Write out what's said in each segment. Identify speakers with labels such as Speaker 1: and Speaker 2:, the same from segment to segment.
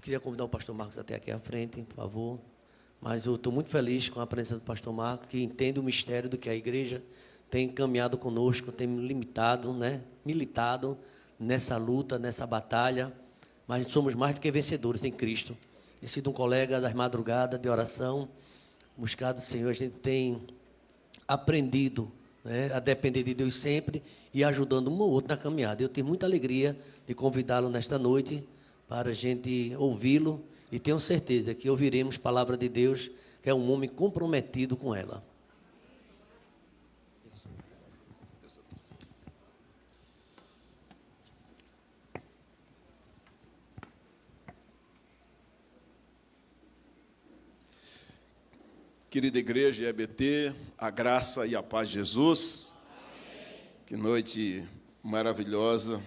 Speaker 1: queria convidar o pastor Marcos até aqui à frente, por favor. Mas eu estou muito feliz com a presença do pastor Marcos, que entende o mistério do que a igreja tem caminhado conosco, tem militado nessa luta, nessa batalha, mas somos mais do que vencedores em Cristo. Tem sido um colega das madrugadas de oração, buscado o Senhor, a gente tem aprendido, a depender de Deus sempre e ajudando um ou outro na caminhada. Eu tenho muita alegria de convidá-lo nesta noite para a gente ouvi-lo e tenho certeza que ouviremos palavra de Deus, que é um homem comprometido com ela.
Speaker 2: Querida igreja EBT, a graça e a paz de Jesus. Amém. Que noite maravilhosa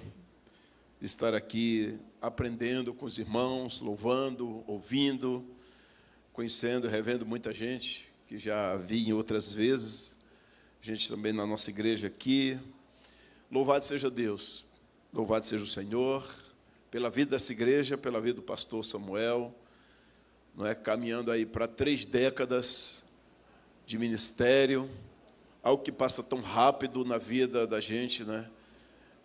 Speaker 2: estar aqui aprendendo com os irmãos, louvando, ouvindo, conhecendo, revendo muita gente que já vi em outras vezes, gente também na nossa igreja aqui. Louvado seja Deus, louvado seja o Senhor, pela vida dessa igreja, pela vida do pastor Samuel, caminhando aí para 3 décadas de ministério, algo que passa tão rápido na vida da gente,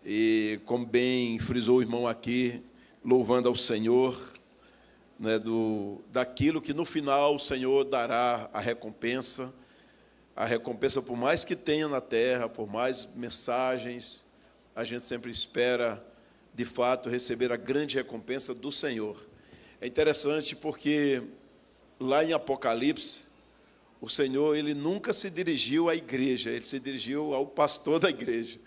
Speaker 2: E como bem frisou o irmão aqui, louvando ao Senhor, daquilo que no final o Senhor dará a recompensa por mais que tenha na terra, por mais mensagens, a gente sempre espera, de fato, receber a grande recompensa do Senhor. É interessante porque lá em Apocalipse, o Senhor, Ele nunca se dirigiu à igreja, Ele se dirigiu ao pastor da igreja.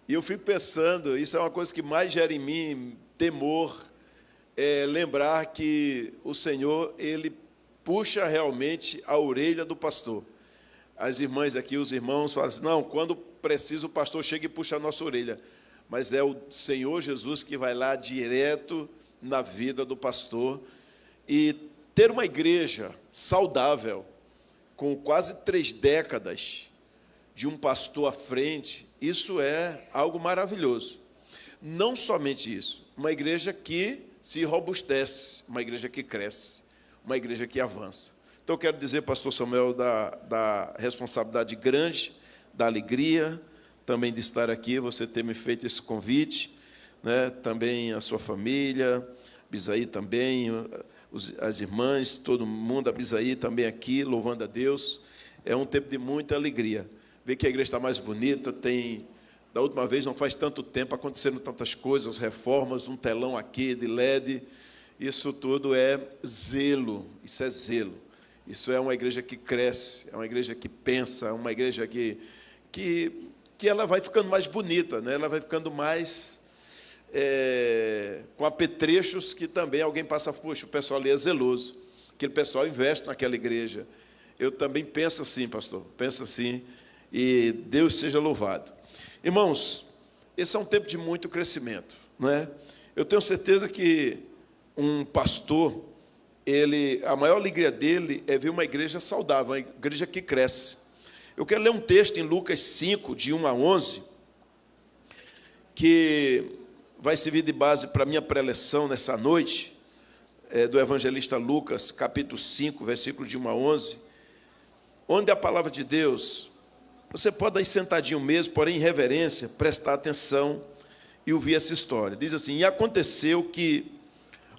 Speaker 2: E eu fico pensando, isso é uma coisa que mais gera em mim temor, lembrar que o Senhor, Ele puxa realmente a orelha do pastor. As irmãs aqui, os irmãos falam assim, não, quando precisa o pastor chega e puxa a nossa orelha. Mas é o Senhor Jesus que vai lá direto na vida do pastor, e ter uma igreja saudável, com quase 3 décadas de um pastor à frente, isso é algo maravilhoso. Não somente isso, uma igreja que se robustece, uma igreja que cresce, uma igreja que avança. Então, eu quero dizer, pastor Samuel, da responsabilidade grande, da alegria, também de estar aqui, você ter me feito esse convite, também a sua família, Bisaí também, as irmãs, todo mundo, a Bisaí também aqui, louvando a Deus. É um tempo de muita alegria. Ver que a igreja está mais bonita, da última vez, não faz tanto tempo, acontecendo tantas coisas, reformas, um telão aqui de LED, isso tudo é zelo, isso é zelo. Isso é uma igreja que cresce, é uma igreja que pensa, é uma igreja que ela vai ficando mais bonita, ela vai ficando mais com apetrechos que também alguém passa, poxa, o pessoal ali é zeloso, aquele pessoal investe naquela igreja. Eu também penso assim, pastor, penso assim, e Deus seja louvado. Irmãos, esse é um tempo de muito crescimento, Eu tenho certeza que um pastor, a maior alegria dele é ver uma igreja saudável, uma igreja que cresce. Eu quero ler um texto em Lucas 5, de 1 a 11, que vai servir de base para a minha preleção nessa noite, do evangelista Lucas, capítulo 5, versículo de 1 a 11, onde a palavra de Deus, você pode ir sentadinho mesmo, porém em reverência, prestar atenção e ouvir essa história. Diz assim, e aconteceu que,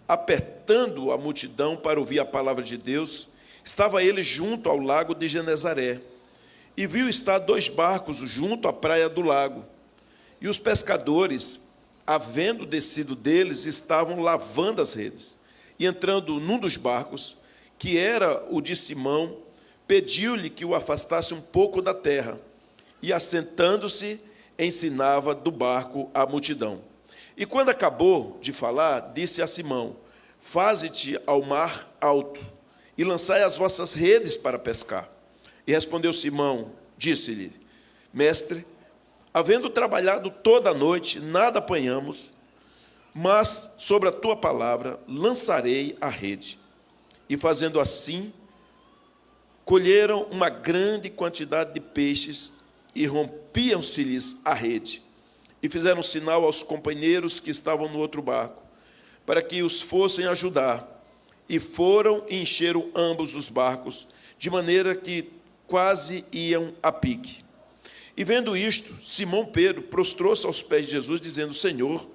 Speaker 2: apertando a multidão para ouvir a palavra de Deus, estava ele junto ao lago de Genezaré, e viu estar 2 barcos junto à praia do lago, e os pescadores, havendo descido deles, estavam lavando as redes. E entrando num dos barcos, que era o de Simão, pediu-lhe que o afastasse um pouco da terra, e assentando-se, ensinava do barco a multidão. E quando acabou de falar, disse a Simão, faze-te ao mar alto, e lançai as vossas redes para pescar. E respondeu Simão, disse-lhe, mestre, havendo trabalhado toda a noite, nada apanhamos, mas sobre a tua palavra lançarei a rede. E fazendo assim, colheram uma grande quantidade de peixes e rompiam-se-lhes a rede. E fizeram sinal aos companheiros que estavam no outro barco, para que os fossem ajudar. E foram e encheram ambos os barcos, de maneira que quase iam a pique. E vendo isto, Simão Pedro prostrou-se aos pés de Jesus, dizendo: Senhor,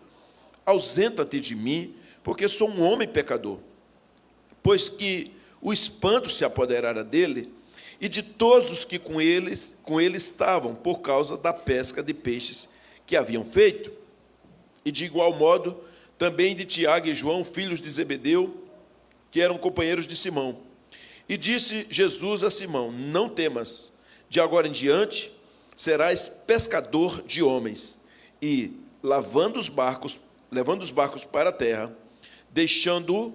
Speaker 2: ausenta-te de mim, porque sou um homem pecador. Pois que o espanto se apoderara dele e de todos os que com ele estavam, por causa da pesca de peixes que haviam feito. E de igual modo, também de Tiago e João, filhos de Zebedeu, que eram companheiros de Simão. E disse Jesus a Simão: não temas, de agora em diante serás pescador de homens. E, levando os barcos para a terra, deixando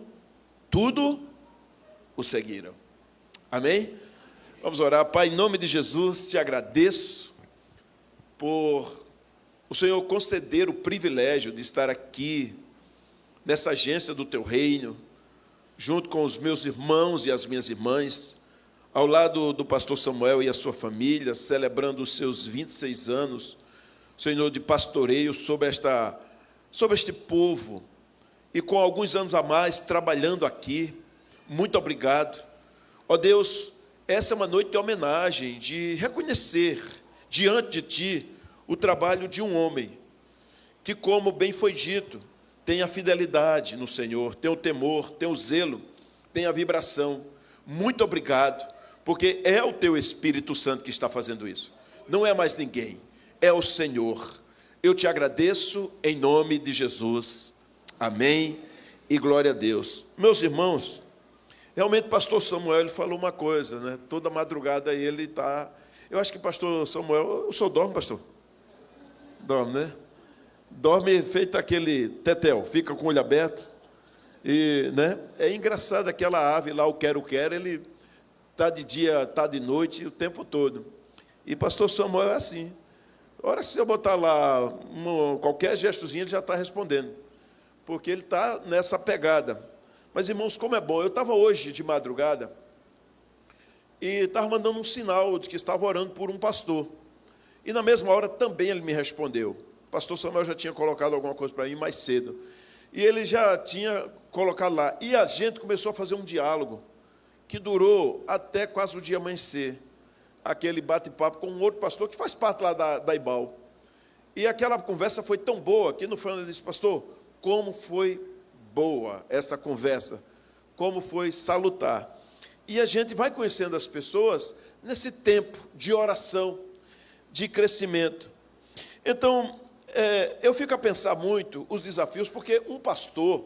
Speaker 2: tudo, o seguiram. Amém? Vamos orar. Pai, em nome de Jesus, te agradeço por o Senhor conceder o privilégio de estar aqui, nessa agência do Teu Reino, junto com os meus irmãos e as minhas irmãs, ao lado do pastor Samuel e a sua família, celebrando os seus 26 anos, Senhor, de pastoreio sobre este povo, e com alguns anos a mais trabalhando aqui. Muito obrigado. Ó Deus, essa é uma noite de homenagem, de reconhecer diante de Ti o trabalho de um homem, que, como bem foi dito, tem a fidelidade no Senhor, tem o temor, tem o zelo, tem a vibração. Muito obrigado, porque é o Teu Espírito Santo que está fazendo isso. Não é mais ninguém, é o Senhor. Eu te agradeço em nome de Jesus. Amém e glória a Deus. Meus irmãos, realmente o pastor Samuel ele falou uma coisa, né? Toda madrugada ele está... Eu acho que pastor Samuel... O senhor dorme, pastor? Dorme, né? Dorme feito aquele tetel, fica com o olho aberto. E, né? É engraçado aquela ave lá, o quero-quero, ele está de dia, está de noite, o tempo todo. E pastor Samuel é assim. Ora, se eu botar lá qualquer gestozinho, ele já está respondendo. Porque ele está nessa pegada. Mas, irmãos, como é bom. Eu estava hoje de madrugada e estava mandando um sinal de que estava orando por um pastor. E na mesma hora também ele me respondeu. O pastor Samuel já tinha colocado alguma coisa para mim mais cedo. E ele já tinha colocado lá. E a gente começou a fazer um diálogo que durou até quase o dia amanhecer. Aquele bate-papo com um outro pastor que faz parte lá da IBAL. E aquela conversa foi tão boa que no final ele disse: pastor, como foi boa essa conversa, como foi salutar. E a gente vai conhecendo as pessoas nesse tempo de oração, de crescimento. Então, eu fico a pensar muito os desafios, porque um pastor,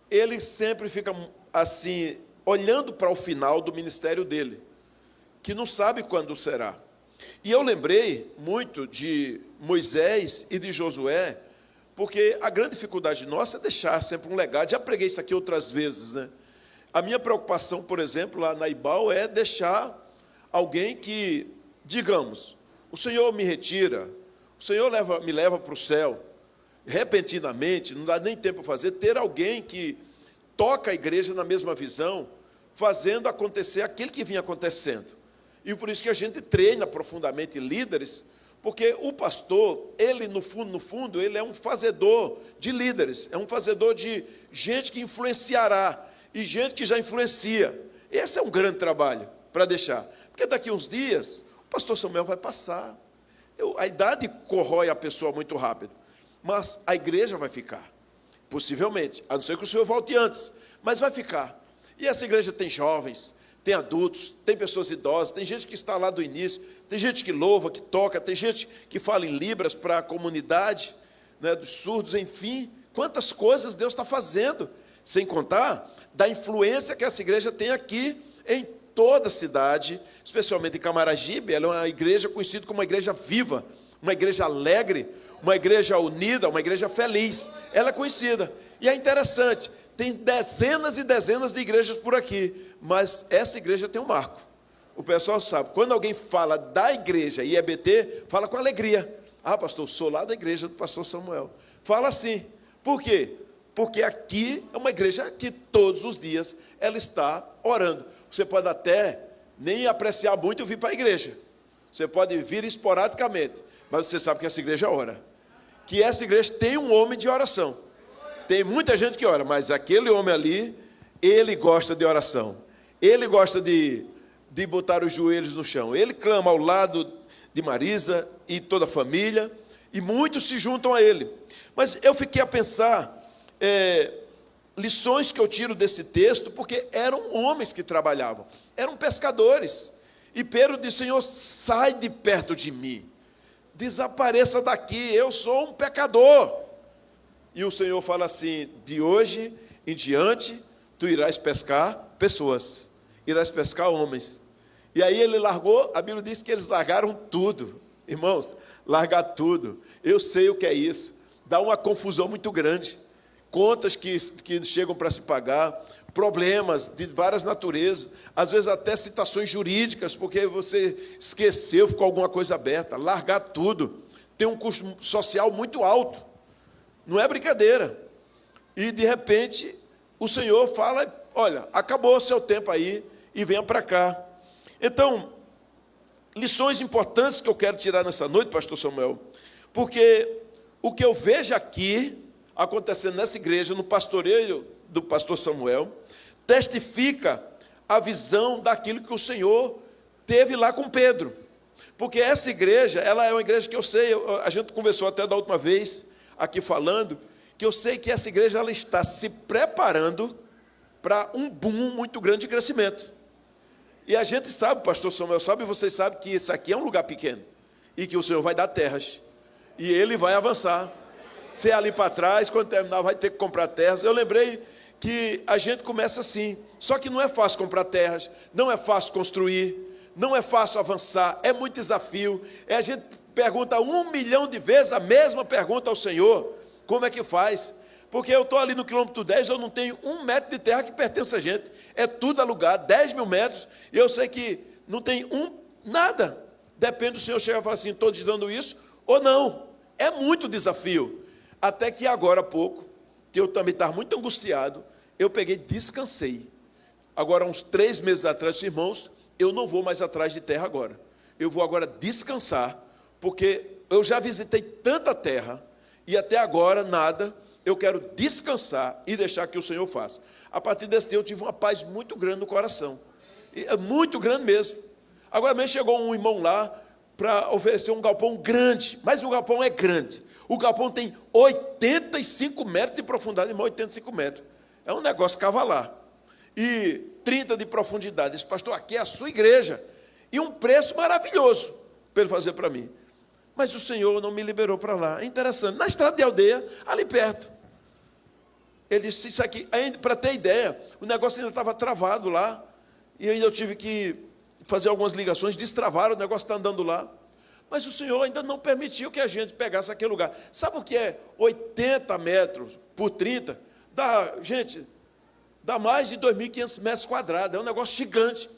Speaker 2: ele sempre fica assim, olhando para o final do ministério dele, que não sabe quando será. E eu lembrei muito de Moisés e de Josué, porque a grande dificuldade nossa é deixar sempre um legado. Já preguei isso aqui outras vezes, né? A minha preocupação, por exemplo, lá na IBAL, é deixar alguém que, digamos, o Senhor me retira, o Senhor me leva para o céu, repentinamente, não dá nem tempo para fazer, ter alguém que toca a igreja na mesma visão, fazendo acontecer aquilo que vinha acontecendo. E por isso que a gente treina profundamente líderes, porque o pastor, ele no fundo, ele é um fazedor de líderes, é um fazedor de gente que influenciará, e gente que já influencia. Esse é um grande trabalho para deixar, porque daqui a uns dias, o pastor Samuel vai passar, a idade corrói a pessoa muito rápido, mas a igreja vai ficar, possivelmente, a não ser que o senhor volte antes, mas vai ficar. E essa igreja tem jovens, tem adultos, tem pessoas idosas, tem gente que está lá do início, tem gente que louva, que toca, tem gente que fala em libras para a comunidade, né, dos surdos, enfim, quantas coisas Deus está fazendo, sem contar da influência que essa igreja tem aqui em toda a cidade, especialmente em Camaragibe. Ela é uma igreja conhecida como uma igreja viva, uma igreja alegre, uma igreja unida, uma igreja feliz. Ela é conhecida. E é interessante, tem dezenas e dezenas de igrejas por aqui, mas essa igreja tem um marco. O pessoal sabe, quando alguém fala da igreja IEBT, fala com alegria. Ah, pastor, sou lá da igreja do pastor Samuel. Fala assim. Por quê? Porque aqui é uma igreja que todos os dias ela está orando. Você pode até nem apreciar muito vir para a igreja. Você pode vir esporadicamente, mas você sabe que essa igreja ora. Que essa igreja tem um homem de oração. tem muita gente que ora, mas aquele homem ali, ele gosta de oração. Ele gosta de botar os joelhos no chão. Ele clama ao lado de Marisa e toda a família, e muitos se juntam a ele. Mas eu fiquei a pensar, lições que eu tiro desse texto, porque eram homens que trabalhavam, eram pescadores. E Pedro disse: Senhor, sai de perto de mim, desapareça daqui, eu sou um pecador. E o Senhor fala assim: de hoje em diante, tu irás pescar pessoas, irás pescar homens. E aí ele largou, a Bíblia diz que eles largaram tudo. Irmãos, largar tudo, eu sei o que é isso, dá uma confusão muito grande, contas que chegam para se pagar, problemas de várias naturezas, às vezes até citações jurídicas, porque você esqueceu, ficou alguma coisa aberta. Largar tudo tem um custo social muito alto, não é brincadeira. E de repente o Senhor fala: olha, acabou o seu tempo aí e venha para cá. Então, lições importantes que eu quero tirar nessa noite, pastor Samuel, porque o que eu vejo aqui acontecendo nessa igreja, no pastoreio do pastor Samuel, testifica a visão daquilo que o Senhor teve lá com Pedro. Porque essa igreja, ela é uma igreja que eu sei, a gente conversou até da última vez, aqui falando, que eu sei que essa igreja ela está se preparando para um boom muito grande de crescimento. E a gente sabe, pastor Samuel sabe, vocês sabem que isso aqui é um lugar pequeno, e que o Senhor vai dar terras, e Ele vai avançar. Se é ali para trás, quando terminar, vai ter que comprar terras. Eu lembrei que a gente começa assim, só que não é fácil comprar terras, não é fácil construir, não é fácil avançar, é muito desafio. A gente pergunta 1 milhão de vezes a mesma pergunta ao Senhor: como é que faz? Porque eu estou ali no quilômetro 10, eu não tenho 1 metro de terra que pertence a gente, é tudo alugado, 10 mil metros, e eu sei que não tem nada. Depende do Senhor chegar e falar assim: estou te dando isso ou não. É muito desafio. Até que agora há pouco, que eu também estava muito angustiado, eu peguei, descansei. Agora, uns 3 meses atrás, irmãos, eu não vou mais atrás de terra agora. Eu vou agora descansar, porque eu já visitei tanta terra, e até agora nada. Eu quero descansar e deixar que o Senhor faça. A partir desse dia eu tive uma paz muito grande no coração, muito grande mesmo. Agora mesmo chegou um irmão lá para oferecer um galpão grande, mas o galpão é grande. O galpão tem 85 metros de profundidade, irmão, 85 metros. É um negócio cavalar. E 30 de profundidade. Esse pastor, aqui é a sua igreja. E um preço maravilhoso para ele fazer para mim. Mas o Senhor não me liberou para lá. É interessante. Na estrada de aldeia, ali perto. Ele disse: isso aqui, para ter ideia, o negócio ainda estava travado lá. E ainda eu tive que fazer algumas ligações, destravaram, o negócio está andando lá. Mas o Senhor ainda não permitiu que a gente pegasse aquele lugar. Sabe o que é 80 metros por 30? Dá mais de 2.500 metros quadrados. É um negócio gigante.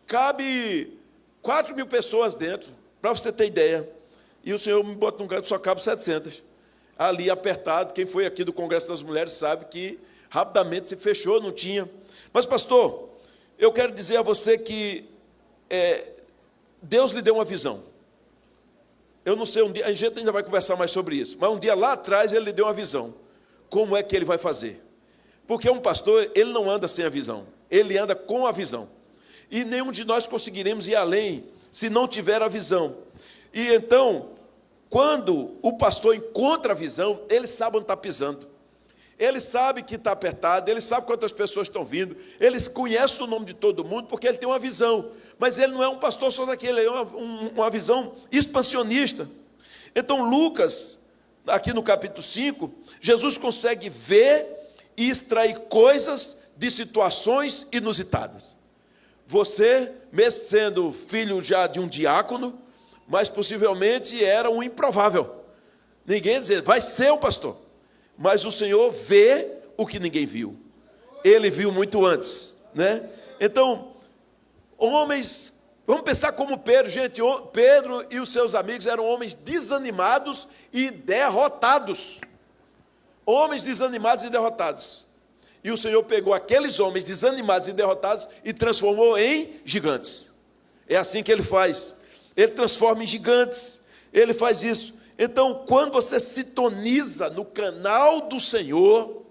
Speaker 2: Cabe 4 mil pessoas dentro, para você ter ideia. E o Senhor me bota num lugar que só cabe 700. Ali apertado, quem foi aqui do Congresso das Mulheres sabe que rapidamente se fechou, não tinha. Mas, pastor, eu quero dizer a você que Deus lhe deu uma visão. Eu não sei, um dia, a gente ainda vai conversar mais sobre isso, mas um dia lá atrás ele lhe deu uma visão. Como é que ele vai fazer? Porque um pastor, ele não anda sem a visão, ele anda com a visão. E nenhum de nós conseguiremos ir além se não tiver a visão. E então, quando o pastor encontra a visão, ele sabe onde está pisando. Ele sabe que está apertado, ele sabe quantas pessoas estão vindo, ele conhece o nome de todo mundo, porque ele tem uma visão. Mas ele não é um pastor só daquele, ele é uma visão expansionista. Então, Lucas, aqui no capítulo 5, Jesus consegue ver e extrair coisas de situações inusitadas. Você, mesmo sendo filho já de um diácono, mas possivelmente era um improvável. Ninguém dizia, vai ser um pastor. Mas o Senhor vê o que ninguém viu. Ele viu muito antes, né? Então, homens, vamos pensar como Pedro, gente. Pedro e os seus amigos eram homens desanimados e derrotados. Homens desanimados e derrotados. E o Senhor pegou aqueles homens desanimados e derrotados e transformou em gigantes. É assim que Ele faz. Ele transforma em gigantes. Ele faz isso. Então, quando você sintoniza no canal do Senhor,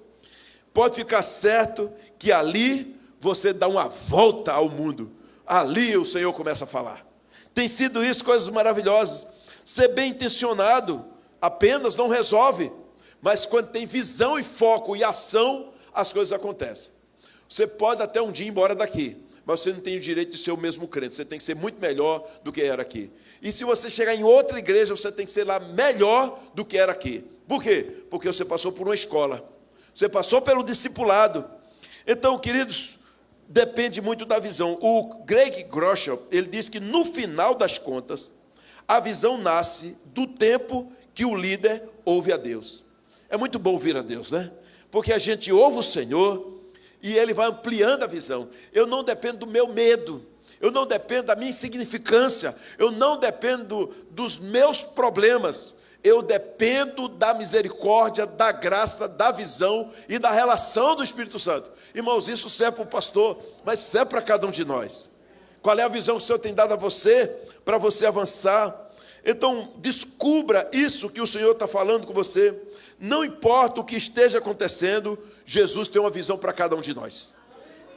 Speaker 2: pode ficar certo que ali você dá uma volta ao mundo. Ali o Senhor começa a falar. Tem sido isso, coisas maravilhosas. Ser bem intencionado apenas não resolve, mas quando tem visão e foco e ação, as coisas acontecem. Você pode até um dia ir embora daqui, mas você não tem o direito de ser o mesmo crente. Você tem que ser muito melhor do que era aqui. E se você chegar em outra igreja, você tem que ser lá melhor do que era aqui. Por quê? Porque você passou por uma escola. Você passou pelo discipulado. Então, queridos, depende muito da visão. O Greg Groeschel, ele diz que no final das contas, a visão nasce do tempo que o líder ouve a Deus. É muito bom ouvir a Deus, né? Porque a gente ouve o Senhor e Ele vai ampliando a visão. Eu não dependo do meu medo, eu não dependo da minha insignificância, eu não dependo dos meus problemas, eu dependo da misericórdia, da graça, da visão e da relação do Espírito Santo. Irmãos, isso serve para o pastor, mas serve para cada um de nós. Qual é a visão que o Senhor tem dado a você, para você avançar? Então, descubra isso que o Senhor está falando com você. Não importa o que esteja acontecendo, Jesus tem uma visão para cada um de nós.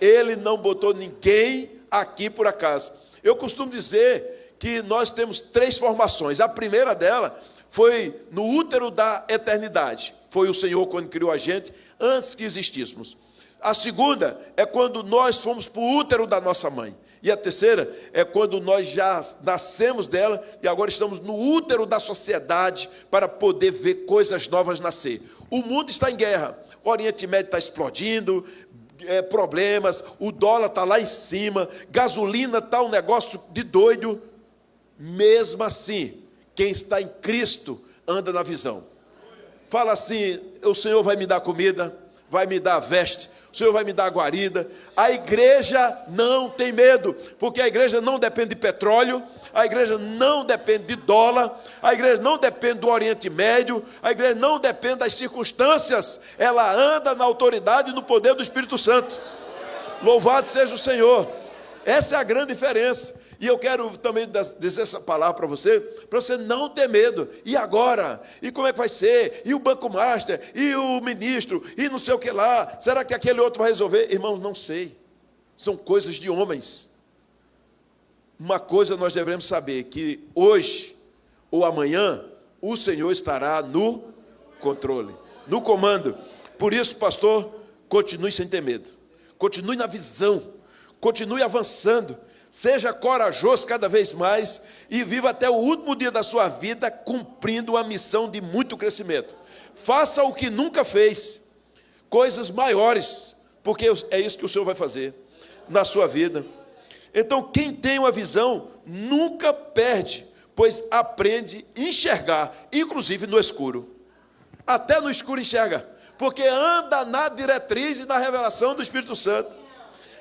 Speaker 2: Ele não botou ninguém aqui por acaso. Eu costumo dizer que nós temos 3 formações. A primeira dela foi no útero da eternidade. Foi o Senhor quando criou a gente, antes que existíssemos. A segunda é quando nós fomos para o útero da nossa mãe. E a terceira é quando nós já nascemos dela e agora estamos no útero da sociedade para poder ver coisas novas nascer. O mundo está em guerra, o Oriente Médio está explodindo, problemas, o dólar está lá em cima, gasolina está um negócio de doido. Mesmo assim, quem está em Cristo anda na visão. Fala assim: o Senhor vai me dar comida, vai me dar veste, o Senhor vai me dar guarida. A igreja não tem medo, porque a igreja não depende de petróleo, a igreja não depende de dólar, a igreja não depende do Oriente Médio, a igreja não depende das circunstâncias, ela anda na autoridade e no poder do Espírito Santo. Louvado seja o Senhor. Essa é a grande diferença. E eu quero também dizer essa palavra para você não ter medo. E agora? E como é que vai ser? E o Banco Master? E o ministro? E não sei o que lá? Será que aquele outro vai resolver? Irmãos, não sei. São coisas de homens. Uma coisa nós devemos saber, que hoje ou amanhã, o Senhor estará no controle, no comando. Por isso, pastor, continue sem ter medo. Continue na visão. Continue avançando. Seja corajoso cada vez mais e viva até o último dia da sua vida cumprindo uma missão de muito crescimento. Faça o que nunca fez, coisas maiores, porque é isso que o Senhor vai fazer na sua vida. Então, quem tem uma visão nunca perde, pois aprende a enxergar, inclusive no escuro. Até no escuro enxerga, porque anda na diretriz e na revelação do Espírito Santo.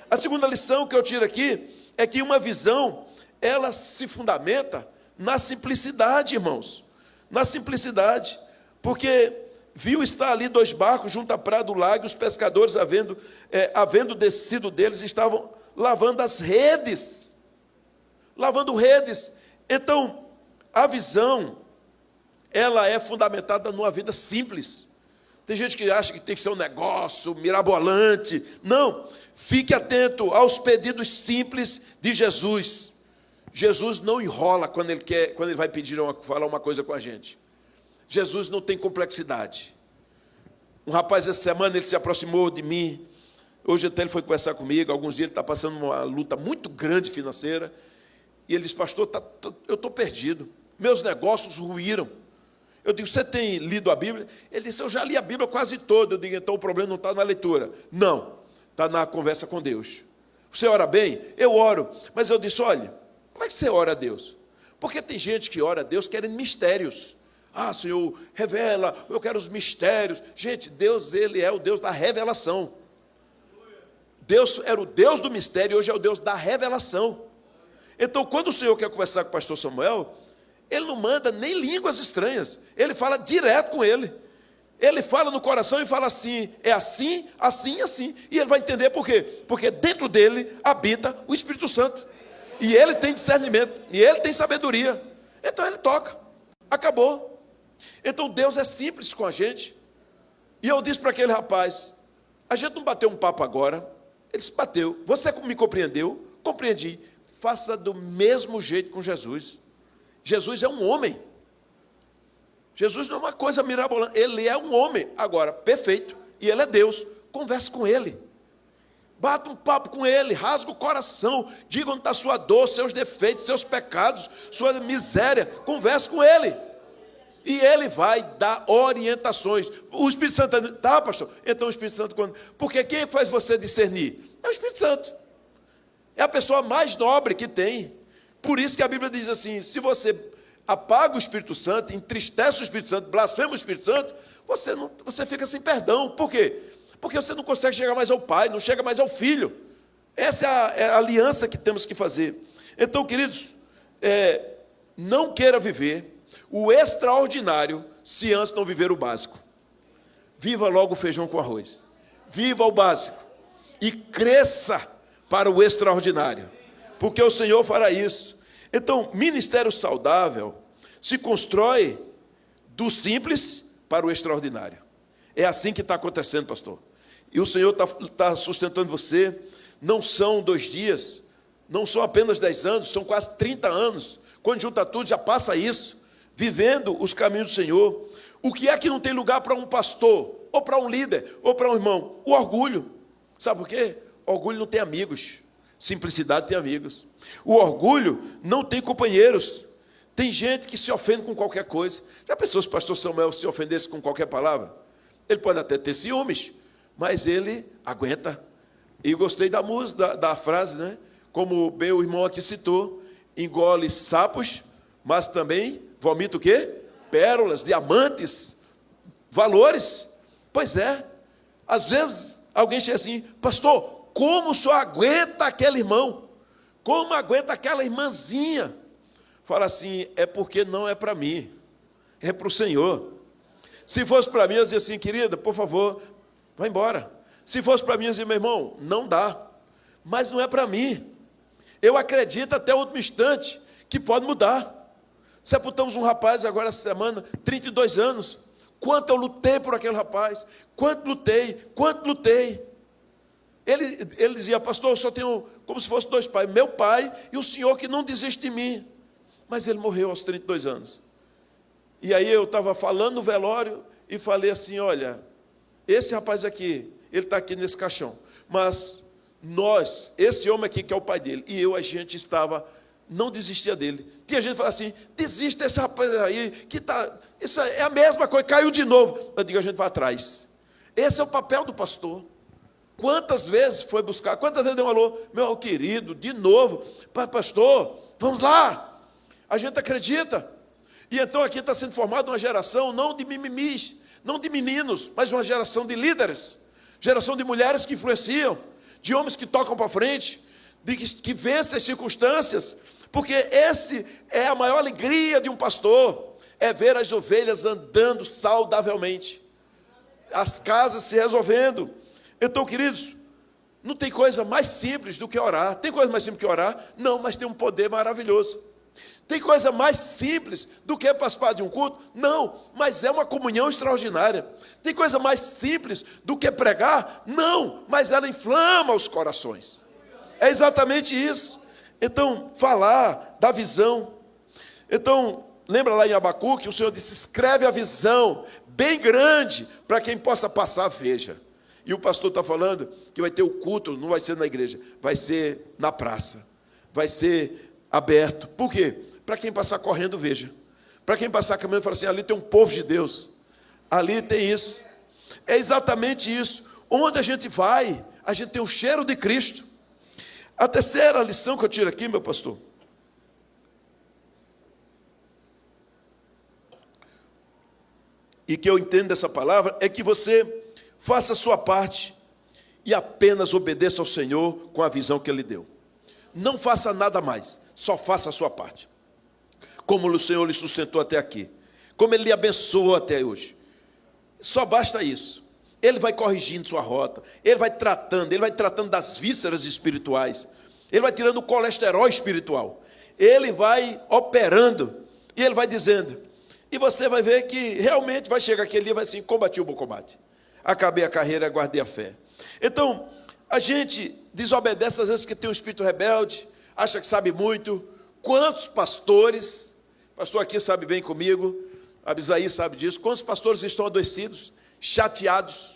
Speaker 2: A segunda lição que eu tiro aqui é que uma visão, ela se fundamenta na simplicidade, irmãos. Na simplicidade. Porque viu estar ali 2 barcos junto à praia do lago, e os pescadores, havendo descido deles, estavam lavando as redes. Lavando redes. Então, a visão, ela é fundamentada numa vida simples. Tem gente que acha que tem que ser um negócio mirabolante. Não, fique atento aos pedidos simples de Jesus. Jesus não enrola quando ele vai falar uma coisa com a gente. Jesus não tem complexidade. Um rapaz, essa semana, ele se aproximou de mim. Hoje até ele foi conversar comigo. Alguns dias ele está passando uma luta muito grande financeira. E ele disse: pastor, eu estou perdido. Meus negócios ruíram. Eu digo: você tem lido a Bíblia? Ele disse: eu já li a Bíblia quase toda. Eu digo: então o problema não está na leitura. Não, está na conversa com Deus. Você ora bem? Eu oro. Mas eu disse: olha, como é que você ora a Deus? Porque tem gente que ora a Deus querendo mistérios. Ah, Senhor, revela, eu quero os mistérios. Gente, Deus, Ele é o Deus da revelação. Deus era o Deus do mistério e hoje é o Deus da revelação. Então, quando o Senhor quer conversar com o pastor Samuel, Ele não manda nem línguas estranhas. Ele fala direto com ele. Ele fala no coração e fala assim, é assim, assim, assim. E ele vai entender por quê? Porque dentro dele habita o Espírito Santo. E ele tem discernimento, e ele tem sabedoria. Então ele toca. Acabou. Então Deus é simples com a gente. E eu disse para aquele rapaz: A gente não bateu um papo agora. Ele se bateu. Você me compreendeu? Compreendi. Faça do mesmo jeito com Jesus. Jesus é um homem. Jesus não é uma coisa mirabolante. Ele é um homem. Agora, perfeito. E ele é Deus. Converse com ele. Bata um papo com ele. Rasga o coração. Diga onde está sua dor, seus defeitos, seus pecados, sua miséria. Converse com ele. E ele vai dar orientações. O Espírito Santo, tá, pastor? Então o Espírito Santo, porque quem faz você discernir? É o Espírito Santo. É a pessoa mais nobre que tem. Por isso que a Bíblia diz assim, se você apaga o Espírito Santo, entristece o Espírito Santo, blasfema o Espírito Santo, você fica sem perdão. Por quê? Porque você não consegue chegar mais ao Pai, não chega mais ao Filho. Essa é a aliança que temos que fazer. Então, queridos, não queira viver o extraordinário se antes não viver o básico. Viva logo o feijão com arroz. Viva o básico. E cresça para o extraordinário. Porque o Senhor fará isso. Então, ministério saudável se constrói do simples para o extraordinário. É assim que está acontecendo, pastor. E o Senhor está sustentando você. Não são 2 dias, não são apenas 10 anos, são quase 30 anos. Quando junta tudo, já passa isso. Vivendo os caminhos do Senhor. O que é que não tem lugar para um pastor, ou para um líder, ou para um irmão? O orgulho. Sabe por quê? Orgulho não tem amigos. Simplicidade tem amigos. O orgulho não tem companheiros. Tem gente que se ofende com qualquer coisa. Já pensou se o pastor Samuel se ofendesse com qualquer palavra? Ele pode até ter ciúmes, mas ele aguenta. E gostei da música, da frase, né? Como bem o irmão aqui citou, engole sapos, mas também vomita o quê? Pérolas, diamantes, valores. Pois é. Às vezes alguém chega assim, pastor, como o senhor aguenta aquele irmão? Como aguenta aquela irmãzinha? Fala assim, é porque não é para mim, é para o Senhor. Se fosse para mim, eu dizia assim, querida, por favor, vai embora. Se fosse para mim, eu dizia, meu irmão, não dá. Mas não é para mim. Eu acredito até o último instante que pode mudar. Sepultamos um rapaz agora essa semana, 32 anos. Quanto eu lutei por aquele rapaz. Quanto lutei. Ele dizia, pastor, eu só tenho como se fosse 2 pais. Meu pai e o senhor que não desiste de mim. Mas ele morreu aos 32 anos. E aí eu estava falando no velório e falei assim, olha, esse rapaz aqui, ele está aqui nesse caixão. Mas nós, esse homem aqui que é o pai dele, e eu, a gente não desistia dele. Tinha gente que falava assim, desista desse rapaz aí, que tá, isso é a mesma coisa, caiu de novo. Eu digo, a gente vai atrás. Esse é o papel do pastor. Quantas vezes foi buscar, quantas vezes deu um alô, meu querido, de novo, pastor, vamos lá. A gente acredita. E então aqui está sendo formada uma geração, não de mimimis, não de meninos, mas uma geração de líderes. Geração de mulheres que influenciam, de homens que tocam para frente, que vencem as circunstâncias. Porque esse é a maior alegria de um pastor, é ver as ovelhas andando saudavelmente, as casas se resolvendo. Então, queridos, não tem coisa mais simples do que orar. Tem coisa mais simples que orar? Não, mas tem um poder maravilhoso. Tem coisa mais simples do que participar de um culto? Não, mas é uma comunhão extraordinária. Tem coisa mais simples do que pregar? Não, mas ela inflama os corações. É exatamente isso. Então, falar da visão. Então, lembra lá em Abacuque, o Senhor disse, escreve a visão bem grande, para quem possa passar, veja. E o pastor está falando que vai ter o culto, não vai ser na igreja, vai ser na praça, vai ser aberto. Por quê? Para quem passar correndo, veja. Para quem passar caminhando, fala assim, ali tem um povo de Deus, ali tem isso. É exatamente isso. Onde a gente vai, a gente tem o cheiro de Cristo. A terceira lição que eu tiro aqui, meu pastor, e que eu entendo dessa palavra, é que você faça a sua parte e apenas obedeça ao Senhor com a visão que Ele deu. Não faça nada mais, só faça a sua parte. Como o Senhor lhe sustentou até aqui, como Ele lhe abençoou até hoje. Só basta isso. Ele vai corrigindo sua rota, Ele vai tratando das vísceras espirituais, Ele vai tirando o colesterol espiritual, Ele vai operando, e Ele vai dizendo, e você vai ver que realmente vai chegar aquele dia e vai assim, combati o bom combate, acabei a carreira, guardei a fé. Então, a gente desobedece às vezes que tem um espírito rebelde, acha que sabe muito. Quantos pastores, pastor aqui sabe bem comigo, Abisaí sabe disso, quantos pastores estão adoecidos, chateados,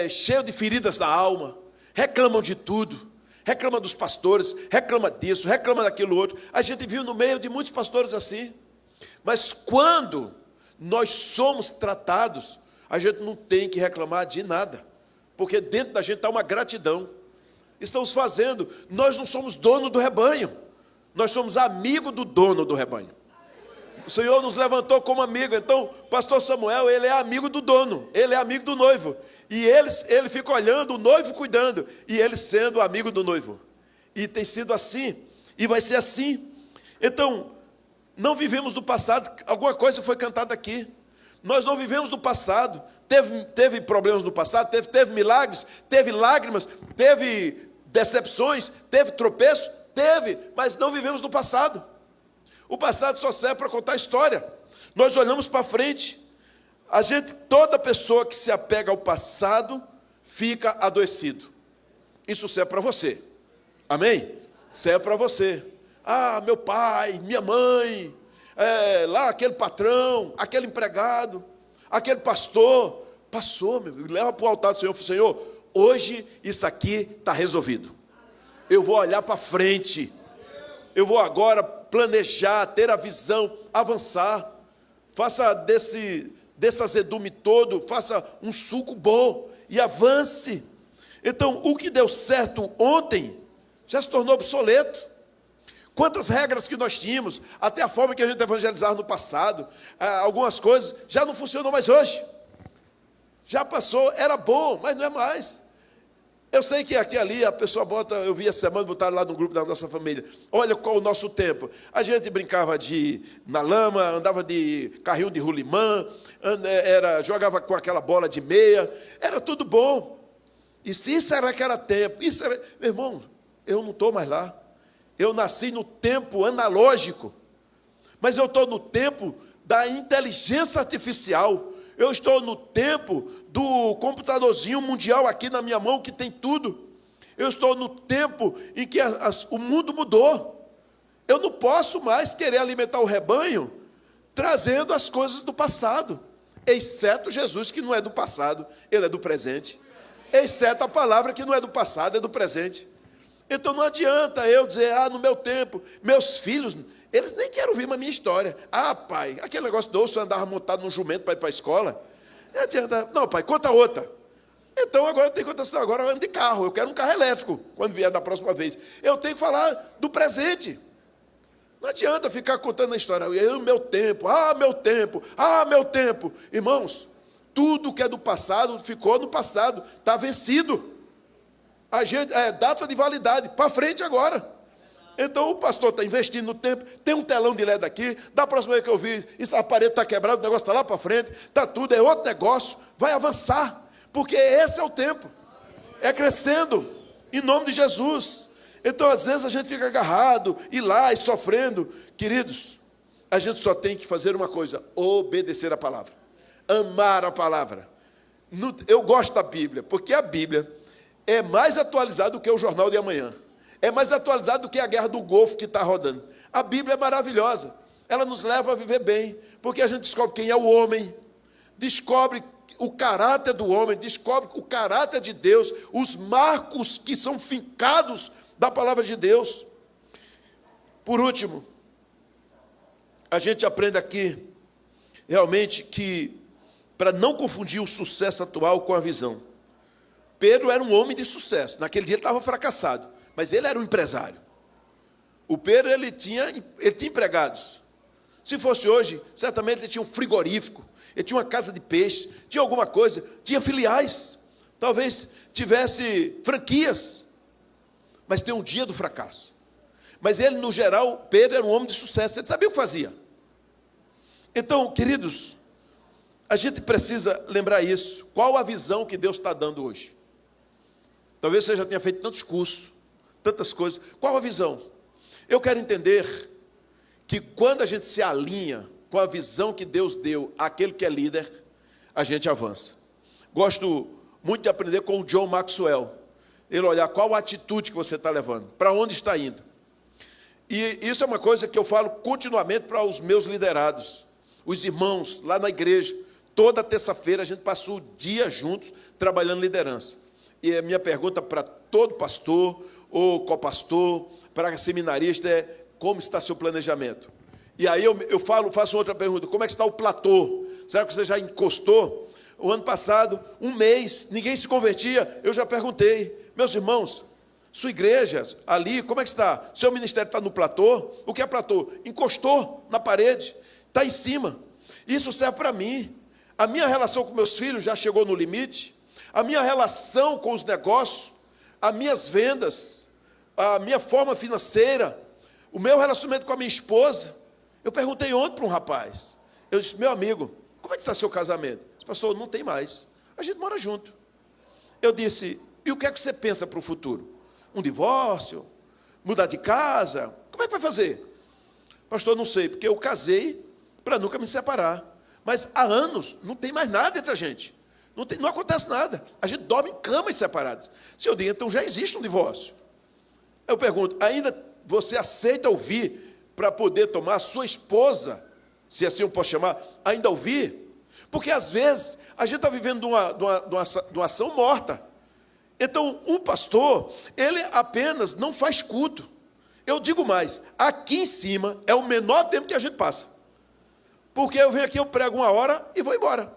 Speaker 2: cheios de feridas na alma, reclamam de tudo, reclama dos pastores, reclama disso, reclama daquilo outro. A gente viu no meio de muitos pastores assim. Mas quando nós somos tratados, a gente não tem que reclamar de nada, porque dentro da gente está uma gratidão. Estamos fazendo, nós não somos dono do rebanho, nós somos amigo do dono do rebanho. O Senhor nos levantou como amigo. Então, o pastor Samuel, ele é amigo do dono, ele é amigo do noivo. E ele fica olhando, o noivo cuidando, e ele sendo amigo do noivo. E tem sido assim, e vai ser assim. Então, não vivemos do passado. Alguma coisa foi cantada aqui. Nós não vivemos do passado. Teve problemas no passado, teve milagres, teve lágrimas, teve decepções, teve tropeço, mas não vivemos do passado. O passado só serve para contar a história. Nós olhamos para frente. Toda pessoa que se apega ao passado fica adoecido. Isso serve para você. Amém? Serve para você. Ah, meu pai, minha mãe, lá aquele patrão, aquele empregado, aquele pastor, passou, leva para o altar do Senhor. Senhor, hoje isso aqui está resolvido. Eu vou olhar para frente. Eu vou agora planejar, ter a visão, avançar. Faça desse azedume todo, faça um suco bom e avance. Então, o que deu certo ontem já se tornou obsoleto. Quantas regras que nós tínhamos, até a forma que a gente evangelizava no passado, algumas coisas já não funcionam mais hoje. Já passou, era bom, mas não é mais. Eu sei que aqui ali a pessoa bota, eu vi essa semana, botaram lá no grupo da nossa família, olha qual o nosso tempo. A gente brincava na lama, andava de carrinho de rolimã, jogava com aquela bola de meia, era tudo bom. E se isso era que era tempo, meu irmão, eu não estou mais lá. Eu nasci no tempo analógico, mas eu estou no tempo da inteligência artificial. Eu estou no tempo do computadorzinho mundial aqui na minha mão, que tem tudo. Eu estou no tempo em que o mundo mudou. Eu não posso mais querer alimentar o rebanho trazendo as coisas do passado, exceto Jesus, que não é do passado, ele é do presente. Exceto a palavra, que não é do passado, é do presente. Então não adianta eu dizer, no meu tempo, meus filhos, eles nem querem ouvir a minha história. Pai, aquele negócio do osso, eu andava montado num jumento para ir para a escola. Não adianta, não, pai, conta outra. Então agora eu tenho que contar, agora eu ando de carro, eu quero um carro elétrico, quando vier da próxima vez. Eu tenho que falar do presente. Não adianta ficar contando a história, meu tempo, meu tempo, meu tempo. Irmãos, tudo que é do passado, ficou no passado, está vencido. Data de validade, para frente agora. Então o pastor está investindo no tempo, tem um telão de LED aqui, da próxima vez que eu vi, a parede está quebrada, o negócio está lá para frente, está tudo, é outro negócio, vai avançar, porque esse é o tempo, é crescendo, em nome de Jesus. Então às vezes a gente fica agarrado, e lá, e sofrendo. Queridos, a gente só tem que fazer uma coisa, obedecer a palavra, amar a palavra. Eu gosto da Bíblia, porque a Bíblia é mais atualizada do que o Jornal de Amanhã. É mais atualizado do que a guerra do Golfo que está rodando. A Bíblia é maravilhosa. Ela nos leva a viver bem, porque a gente descobre quem é o homem, descobre o caráter do homem, descobre o caráter de Deus, os marcos que são fincados da palavra de Deus. Por último, a gente aprende aqui, realmente, que para não confundir o sucesso atual com a visão. Pedro era um homem de sucesso. Naquele dia ele estava fracassado, mas ele era um empresário. O Pedro, ele tinha empregados. Se fosse hoje, certamente ele tinha um frigorífico, ele tinha uma casa de peixe, tinha alguma coisa, tinha filiais, talvez tivesse franquias. Mas tem um dia do fracasso. Mas ele, no geral, Pedro era um homem de sucesso, ele sabia o que fazia. Então, queridos, a gente precisa lembrar isso. Qual a visão que Deus está dando hoje? Talvez você já tenha feito tantos cursos, tantas coisas. Qual a visão? Eu quero entender que quando a gente se alinha com a visão que Deus deu àquele que é líder, a gente avança. Gosto muito de aprender com o John Maxwell. Ele olhar qual a atitude que você está levando, para onde está indo. E isso é uma coisa que eu falo continuamente para os meus liderados, os irmãos lá na igreja. Toda terça-feira a gente passou o dia juntos trabalhando liderança. E a minha pergunta para todo pastor ou copastor, para seminarista é: como está seu planejamento? E aí eu faço outra pergunta: como é que está o platô? Será que você já encostou? O ano passado, um mês, ninguém se convertia. Eu já perguntei: meus irmãos, sua igreja ali, como é que está? Seu ministério está no platô? O que é platô? Encostou na parede, está em cima. Isso serve para mim. A minha relação com meus filhos já chegou no limite. A minha relação com os negócios, as minhas vendas, a minha forma financeira, o meu relacionamento com a minha esposa. Eu perguntei ontem para um rapaz. Eu disse: meu amigo, como é que está seu casamento? Ele disse: pastor, não tem mais. A gente mora junto. Eu disse: e o que é que você pensa para o futuro? Um divórcio? Mudar de casa? Como é que vai fazer? Pastor, não sei, porque eu casei para nunca me separar. Mas há anos não tem mais nada entre a gente. Não acontece nada. A gente dorme em camas separadas. Se eu digo, então já existe um divórcio. Eu pergunto: ainda você aceita ouvir para poder tomar a sua esposa, se assim eu posso chamar, ainda ouvir? Porque às vezes a gente está vivendo de uma ação morta. Então, um pastor, ele apenas não faz culto. Eu digo mais: aqui em cima é o menor tempo que a gente passa. Porque eu venho aqui, eu prego 1 hora e vou embora.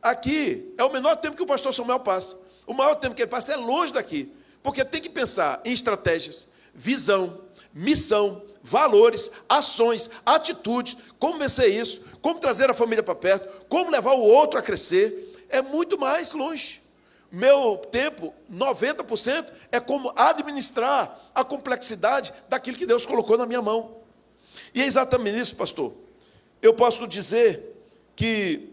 Speaker 2: Aqui é o menor tempo que o pastor Samuel passa. O maior tempo que ele passa é longe daqui. Porque tem que pensar em estratégias, visão, missão, valores, ações, atitudes, como vencer isso, como trazer a família para perto, como levar o outro a crescer. É muito mais longe. Meu tempo, 90%, é como administrar a complexidade daquilo que Deus colocou na minha mão. E é exatamente isso, pastor. Eu posso dizer que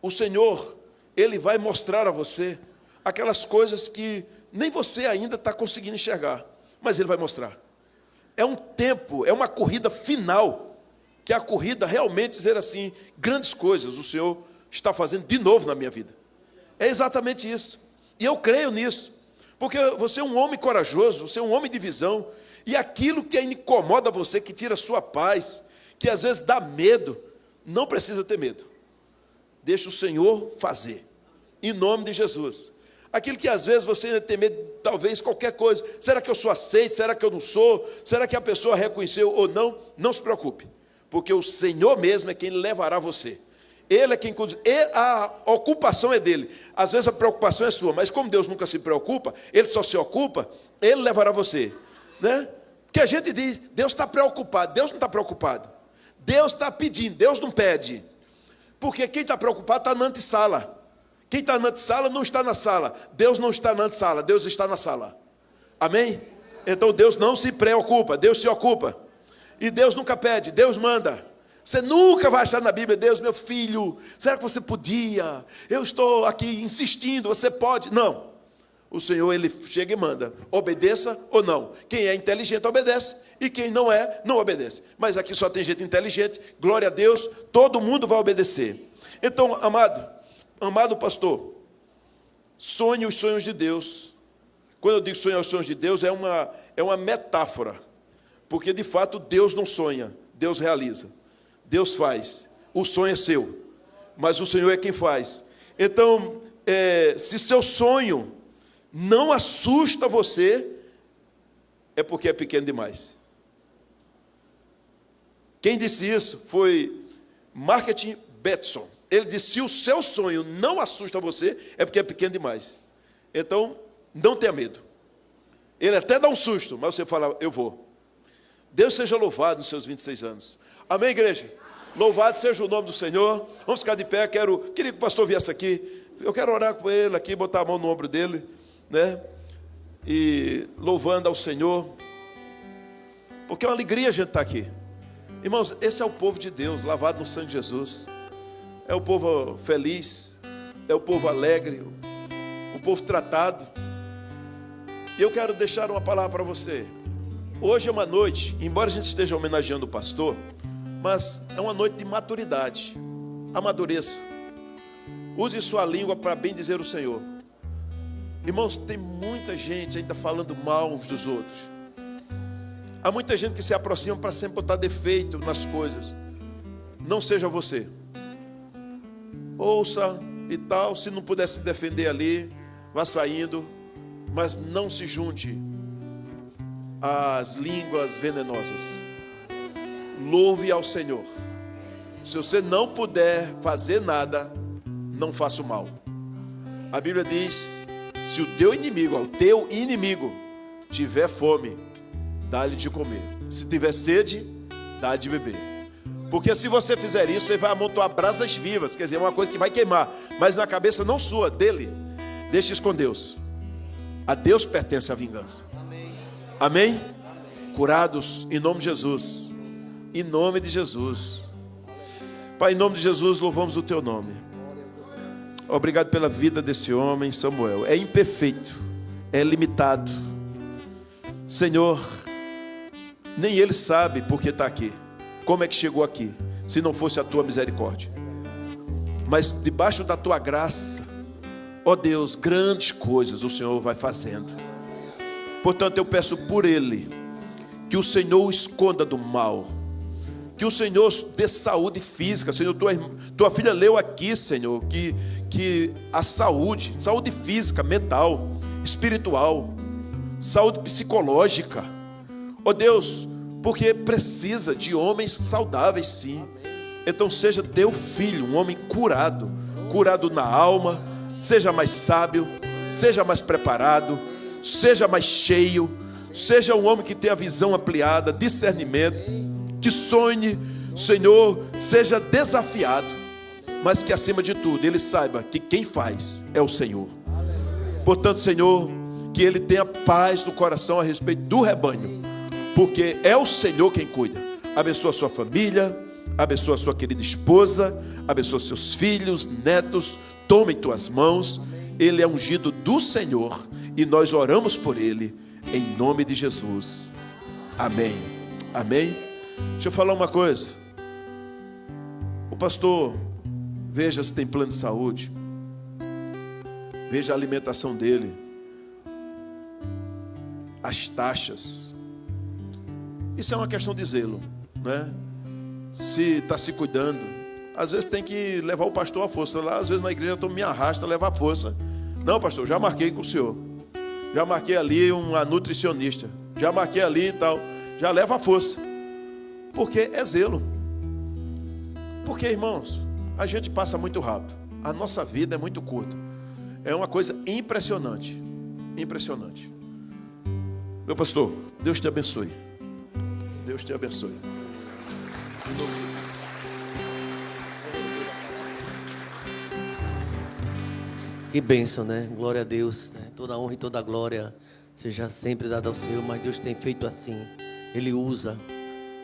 Speaker 2: o Senhor, Ele vai mostrar a você aquelas coisas que nem você ainda está conseguindo enxergar, mas Ele vai mostrar. É um tempo, é uma corrida final, que é a corrida realmente dizer assim: grandes coisas o Senhor está fazendo de novo na minha vida. É exatamente isso. E eu creio nisso, porque você é um homem corajoso, você é um homem de visão, e aquilo que ainda incomoda você, que tira a sua paz, que às vezes dá medo, não precisa ter medo. Deixa o Senhor fazer, em nome de Jesus. Aquilo que às vezes você ainda tem medo, talvez qualquer coisa: será que eu sou aceito? Será que eu não sou? Será que a pessoa reconheceu ou não? Não se preocupe, porque o Senhor mesmo é quem levará você. Ele é quem conduz, a ocupação é dele. Às vezes a preocupação é sua, mas como Deus nunca se preocupa, Ele só se ocupa, Ele levará você, né? Porque a gente diz: Deus está preocupado. Deus não está preocupado. Deus está pedindo, Deus não pede. Porque quem está preocupado está na antessala. Quem está na antessala não está na sala. Deus não está na antessala, Deus está na sala. Amém? Então Deus não se preocupa, Deus se ocupa. E Deus nunca pede, Deus manda. Você nunca vai achar na Bíblia: Deus, meu filho, será que você podia? Eu estou aqui insistindo, você pode? Não. O Senhor, Ele chega e manda: obedeça ou não. Quem é inteligente obedece, e quem não é, não obedece. Mas aqui só tem gente inteligente, glória a Deus, todo mundo vai obedecer. Então, amado pastor, sonhe os sonhos de Deus. Quando eu digo sonhar os sonhos de Deus, é uma metáfora, porque de fato Deus não sonha, Deus realiza. Deus faz, o sonho é seu, mas o Senhor é quem faz. Então, se seu sonho não assusta você, é porque é pequeno demais. Quem disse isso foi Martin Batson. Ele disse: se o seu sonho não assusta você, é porque é pequeno demais. Então, não tenha medo. Ele até dá um susto, mas você fala: eu vou. Deus seja louvado nos seus 26 anos. Amém, igreja? Louvado seja o nome do Senhor. Vamos ficar de pé. Queria que o pastor viesse aqui. Eu quero orar com ele aqui, botar a mão no ombro dele, né? E louvando ao Senhor, porque é uma alegria a gente estar aqui. Irmãos, esse é o povo de Deus, lavado no sangue de Jesus. É o povo feliz, é o povo alegre, o povo tratado. E eu quero deixar uma palavra para você. Hoje é uma noite, embora a gente esteja homenageando o pastor, mas é uma noite de maturidade. Amadureça. Use sua língua para bendizer o Senhor. Irmãos, tem muita gente ainda falando mal uns dos outros. Há muita gente que se aproxima para sempre botar defeito nas coisas. Não seja você. Ouça e tal, se não puder se defender ali, vá saindo, mas não se junte às línguas venenosas. Louve ao Senhor. Se você não puder fazer nada, não faça o mal. A Bíblia diz: se o teu inimigo tiver fome, dá-lhe de comer. Se tiver sede, dá-lhe de beber. Porque se você fizer isso, você vai amontoar brasas vivas. Quer dizer, é uma coisa que vai queimar, mas na cabeça não sua, dele. Deixe isso com Deus. A Deus pertence a vingança. Amém? Curados em nome de Jesus. Em nome de Jesus. Pai, em nome de Jesus, louvamos o teu nome. Obrigado pela vida desse homem, Samuel. É imperfeito, é limitado. Senhor, nem ele sabe por que está aqui, como é que chegou aqui, se não fosse a tua misericórdia. Mas debaixo da tua graça, ó Deus, grandes coisas o Senhor vai fazendo. Portanto, eu peço por ele, que o Senhor o esconda do mal, que o Senhor dê saúde física. Senhor, tua filha leu aqui, Senhor, que a saúde física, mental, espiritual, saúde psicológica, ó Deus, porque precisa de homens saudáveis, sim. Então seja teu filho um homem curado na alma, seja mais sábio, seja mais preparado, seja mais cheio, seja um homem que tenha visão ampliada, discernimento, que sonhe, Senhor, seja desafiado, mas que acima de tudo ele saiba que quem faz é o Senhor. Portanto, Senhor, que ele tenha paz no coração a respeito do rebanho, porque é o Senhor quem cuida. Abençoa a sua família, abençoa a sua querida esposa, abençoa seus filhos, netos. Toma em tuas mãos. Ele é ungido do Senhor e nós oramos por ele em nome de Jesus. Amém. Amém. Deixa eu falar uma coisa. O pastor, veja se tem plano de saúde, veja a alimentação dele, as taxas. Isso é uma questão de zelo, né? Se está se cuidando. Às vezes tem que levar o pastor à força. Lá, às vezes na igreja eu me arrasta, levar a força. Não, pastor, já marquei com o senhor. Já marquei ali uma nutricionista. Já marquei ali e tal. Já leva a força. Porque é zelo. Porque, irmãos, a gente passa muito rápido. A nossa vida é muito curta. É uma coisa impressionante. Impressionante. Meu pastor, Deus te abençoe. Deus te abençoe.
Speaker 1: Que bênção, né? Glória a Deus, né? Toda honra e toda glória seja sempre dada ao Senhor, mas Deus tem feito assim. Ele usa,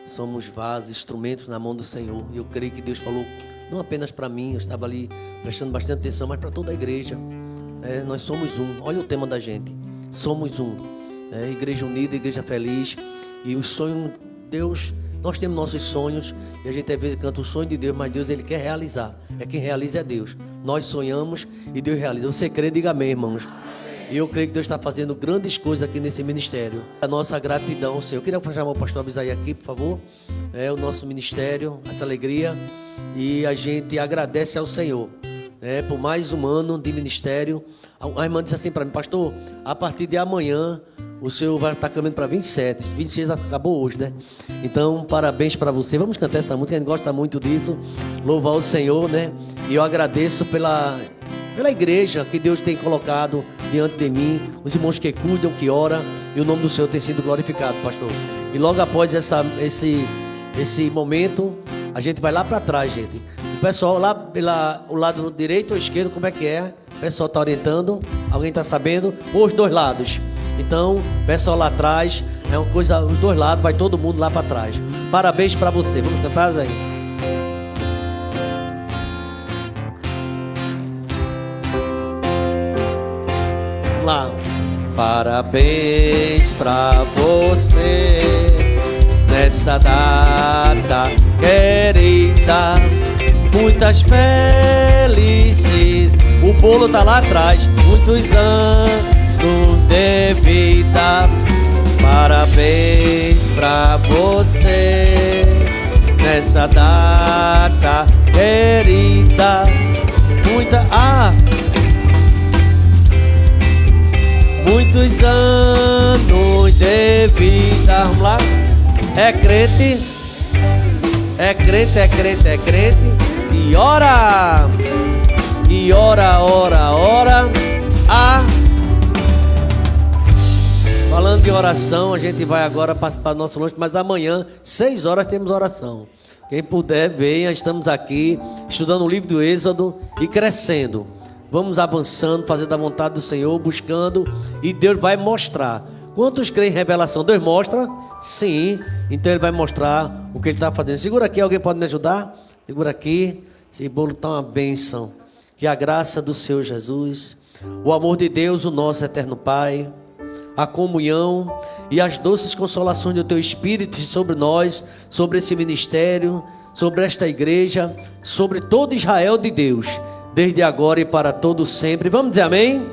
Speaker 1: somos vasos, instrumentos na mão do Senhor. E eu creio que Deus falou, não apenas para mim, eu estava ali prestando bastante atenção, mas para toda a igreja. Nós somos um, olha o tema da gente, somos um. Igreja unida, igreja feliz. E os sonhos, Deus, nós temos nossos sonhos, e a gente às vezes canta o sonho de Deus, mas Deus ele quer realizar. Quem realiza é Deus. Nós sonhamos e Deus realiza. Você crê, diga amém, irmãos. E eu creio que Deus está fazendo grandes coisas aqui nesse ministério. A nossa gratidão, Senhor. Eu queria chamar o pastor Abisaí aqui, por favor. O nosso ministério, essa alegria. E a gente agradece ao Senhor, por mais um ano de ministério. A irmã disse assim para mim, pastor, a partir de amanhã o senhor vai estar caminhando para 27, 26 acabou hoje, né? Então, parabéns para você. Vamos cantar essa música, a gente gosta muito disso. Louvar o Senhor, né? E eu agradeço pela igreja que Deus tem colocado diante de mim, os irmãos que cuidam, que oram, e o nome do Senhor tem sido glorificado, pastor. E logo após esse momento, a gente vai lá para trás, gente. O pessoal lá pelo lado direito ou esquerdo, como é que é? O pessoal está orientando, alguém está sabendo? Ou os dois lados? Então, o pessoal lá atrás, é uma coisa, os dois lados, vai todo mundo lá para trás. Parabéns para você. Vamos cantar, Zé? Vamos lá. Parabéns para você nessa data querida. muitas felicidades. O bolo tá lá atrás, muitos anos de vida. Parabéns pra você nessa data querida. Muitos anos de vida. Vamos lá. É crente, é crente, é crente, é crente. E ora, ora. Falando de oração, a gente vai agora participar do nosso lanche, mas amanhã, 6 horas, temos oração. Quem puder, venha, estamos aqui estudando o livro do Êxodo e crescendo. Vamos avançando, fazendo a vontade do Senhor, buscando, e Deus vai mostrar. Quantos creem em revelação? Deus mostra? Sim. Então Ele vai mostrar o que Ele está fazendo. Segura aqui, alguém pode me ajudar? Segura aqui. Esse bolo está uma bênção. Que a graça do Senhor Jesus, o amor de Deus, o nosso eterno Pai, a comunhão e as doces consolações do Teu Espírito sobre nós, sobre esse ministério, sobre esta igreja, sobre todo Israel de Deus, desde agora e para todo sempre. Vamos dizer amém?